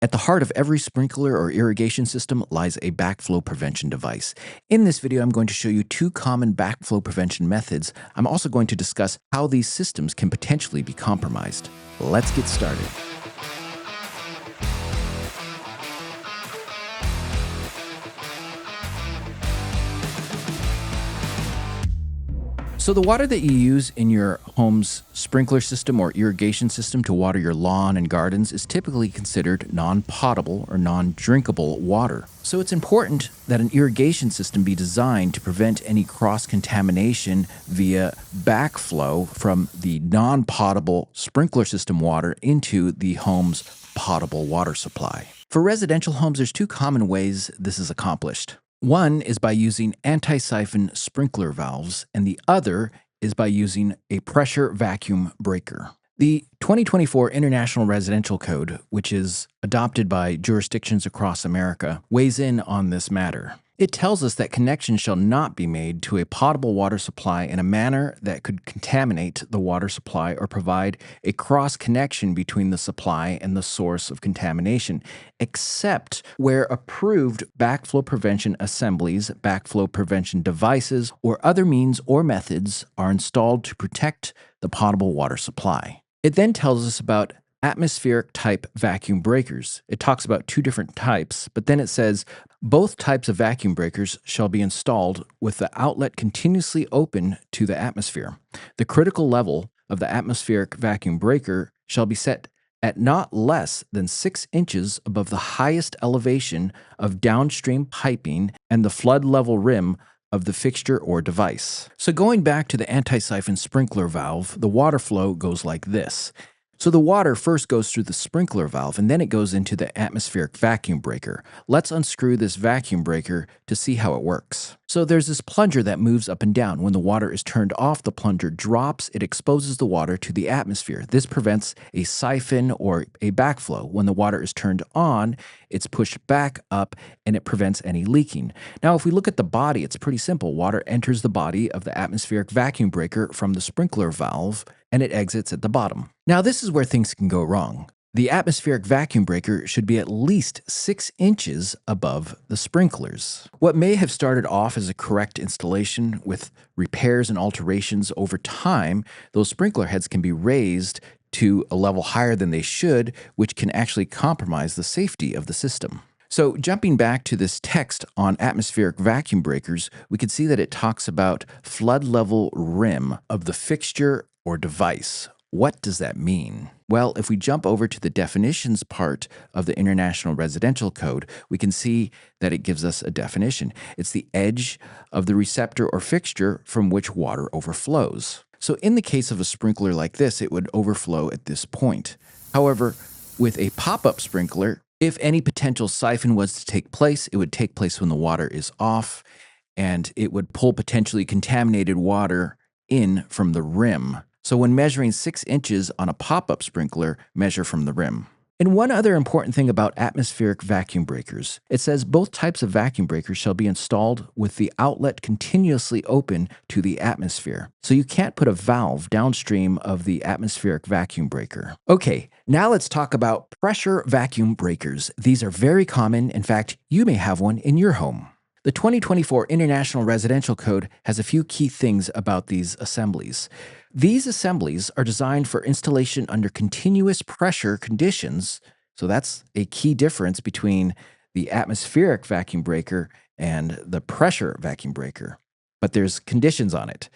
At the heart of every sprinkler or irrigation system lies a backflow prevention device. In this video, I'm going to show you two common backflow prevention methods. I'm also going to discuss how these systems can potentially be compromised. Let's get started. So the water that you use in your home's sprinkler system or irrigation system to water your lawn and gardens is typically considered non-potable or non-drinkable water. So it's important that an irrigation system be designed to prevent any cross-contamination via backflow from the non-potable sprinkler system water into the home's potable water supply. For residential homes, there's two common ways this is accomplished. One is by using anti-siphon sprinkler valves, and the other is by using a pressure vacuum breaker. The 2024 International Residential Code, which is adopted by jurisdictions across America, weighs in on this matter. It tells us that connections shall not be made to a potable water supply in a manner that could contaminate the water supply or provide a cross-connection between the supply and the source of contamination, except where approved backflow prevention assemblies, backflow prevention devices, or other means or methods are installed to protect the potable water supply. It then tells us about atmospheric type vacuum breakers. It talks about two different types, but then it says both types of vacuum breakers shall be installed with the outlet continuously open to the atmosphere. The critical level of the atmospheric vacuum breaker shall be set at not less than 6 inches above the highest elevation of downstream piping and the flood level rim of the fixture or device. So going back to the anti-siphon sprinkler valve, the water flow goes like this. So the water first goes through the sprinkler valve and then it goes into the atmospheric vacuum breaker. Let's unscrew this vacuum breaker to see how it works. So there's this plunger that moves up and down. When the water is turned off, the plunger drops. It exposes the water to the atmosphere. This prevents a siphon or a backflow. When the water is turned on, it's pushed back up and it prevents any leaking. Now, if we look at the body, it's pretty simple. Water enters the body of the atmospheric vacuum breaker from the sprinkler valve and it exits at the bottom. Now, this is where things can go wrong. The atmospheric vacuum breaker should be at least 6 inches above the sprinklers. What may have started off as a correct installation with repairs and alterations over time, those sprinkler heads can be raised to a level higher than they should, which can actually compromise the safety of the system. So jumping back to this text on atmospheric vacuum breakers, we can see that it talks about flood level rim of the fixture or device. What does that mean? Well, if we jump over to the definitions part of the International Residential Code, we can see that it gives us a definition. It's the edge of the receptor or fixture from which water overflows. So in the case of a sprinkler like this, it would overflow at this point. However, with a pop-up sprinkler, if any potential siphon was to take place, it would take place when the water is off, and it would pull potentially contaminated water in from the rim. So when measuring 6 inches on a pop-up sprinkler, measure from the rim. And one other important thing about atmospheric vacuum breakers, it says both types of vacuum breakers shall be installed with the outlet continuously open to the atmosphere. So you can't put a valve downstream of the atmospheric vacuum breaker. Okay, now let's talk about pressure vacuum breakers. These are very common. In fact, you may have one in your home. The 2024 International Residential Code has a few key things about these assemblies. These assemblies are designed for installation under continuous pressure conditions, so that's a key difference between the atmospheric vacuum breaker and the pressure vacuum breaker. But there's conditions on it,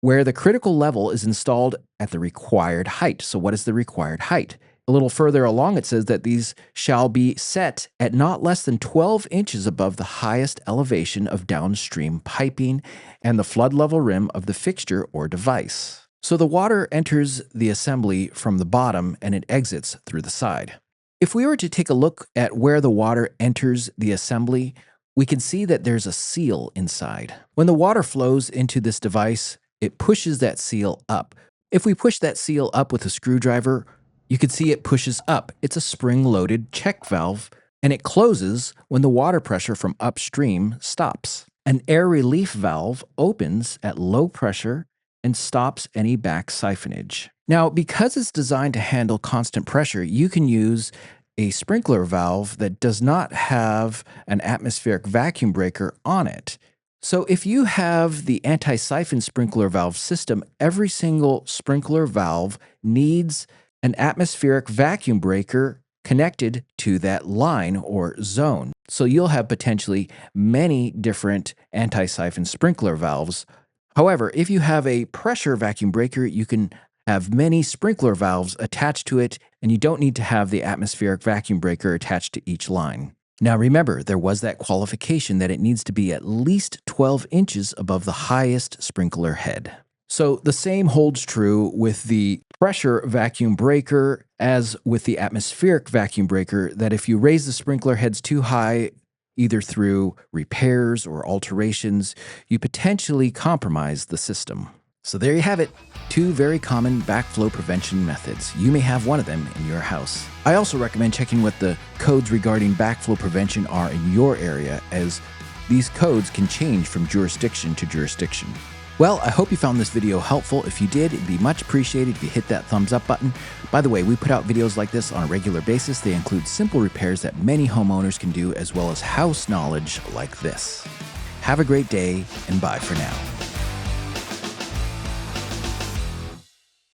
where the critical level is installed at the required height. So what is the required height? A little further along, it says that these shall be set at not less than 12 inches above the highest elevation of downstream piping and the flood level rim of the fixture or device. So the water enters the assembly from the bottom and it exits through the side. If we were to take a look at where the water enters the assembly, we can see that there's a seal inside. When the water flows into this device, it pushes that seal up. If we push that seal up with a screwdriver, you can see it pushes up. It's a spring-loaded check valve, and it closes when the water pressure from upstream stops. An air relief valve opens at low pressure and stops any back siphonage. Now, because it's designed to handle constant pressure, you can use a sprinkler valve that does not have an atmospheric vacuum breaker on it. So if you have the anti-siphon sprinkler valve system, every single sprinkler valve needs an atmospheric vacuum breaker connected to that line or zone. So you'll have potentially many different anti-siphon sprinkler valves. However, if you have a pressure vacuum breaker, you can have many sprinkler valves attached to it, and you don't need to have the atmospheric vacuum breaker attached to each line. Now remember, there was that qualification that it needs to be at least 12 inches above the highest sprinkler head. So the same holds true with the pressure vacuum breaker as with the atmospheric vacuum breaker, that if you raise the sprinkler heads too high, either through repairs or alterations, you potentially compromise the system. So there you have it, 2 very common backflow prevention methods. You may have one of them in your house. I also recommend checking what the codes regarding backflow prevention are in your area, as these codes can change from jurisdiction to jurisdiction. Well, I hope you found this video helpful. If you did, it'd be much appreciated if you hit that thumbs up button. By the way, we put out videos like this on a regular basis. They include simple repairs that many homeowners can do, as well as house knowledge like this. Have a great day, and bye for now.